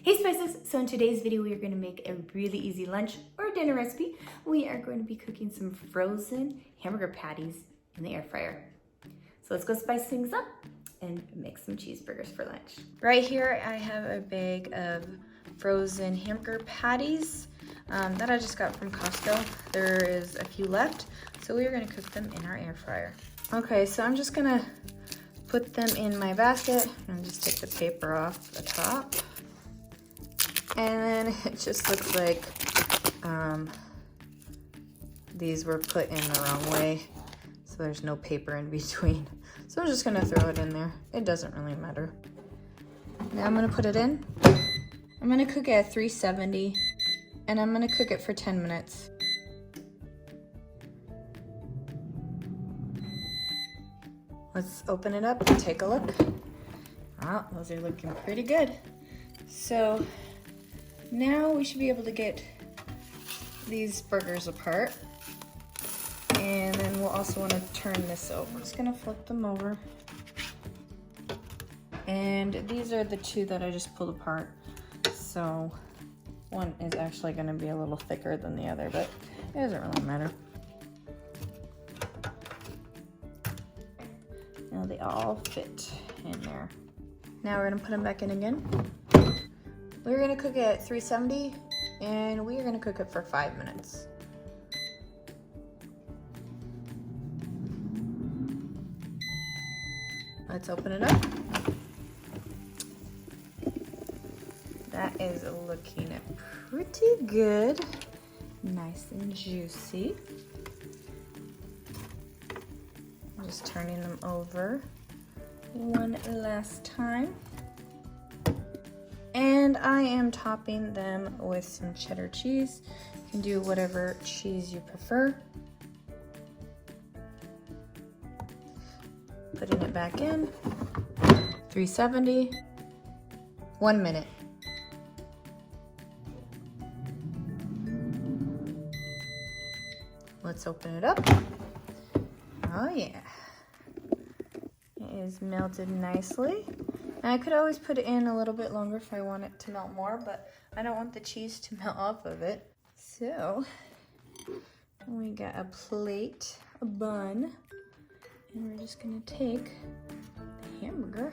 Hey Spices! So in today's video we are going to make a really easy lunch or dinner recipe. We are going to be cooking some frozen hamburger patties in the air fryer. So let's go spice things up and make some cheeseburgers for lunch. Right here I have a bag of frozen hamburger patties that I just got from Costco. There is a few left, so we are going to cook them in our air fryer. Okay, so I'm just going to put them in my basket and just take the paper off the top. And then it just looks like these were put in the wrong way, so there's no paper in between. So I'm just gonna throw it in there. It doesn't really matter. Now I'm gonna put it in. I'm gonna cook it at 370, and I'm gonna cook it for 10 minutes. Let's open it up and take a look. Wow, those are looking pretty good. So now we should be able to get these burgers apart. And then we'll also want to turn this over. I'm just gonna flip them over. And these are the two that I just pulled apart. So one is actually gonna be a little thicker than the other, but it doesn't really matter. Now they all fit in there. Now we're gonna put them back in again. We're gonna cook it at 370, and we are gonna cook it for 5 minutes. Let's open it up. That is looking pretty good. Nice and juicy. Just turning them over one last time. And I am topping them with some cheddar cheese. You can do whatever cheese you prefer. Putting it back in. 370. 1 minute. Let's open it up. Oh yeah. It is melted nicely. Now I could always put it in a little bit longer if I want it to melt more, but I don't want the cheese to melt off of it. So we got a plate, a bun, and we're just gonna take the hamburger,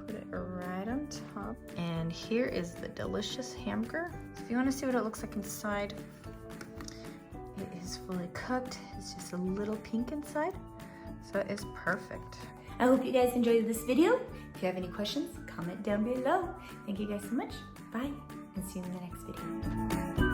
put it right on top. And here is the delicious hamburger. If you want to see what it looks like inside, it is fully cooked. It's just a little pink inside, so it is perfect. I hope you guys enjoyed this video. If you have any questions, comment down below. Thank you guys so much. Bye, and see you in the next video.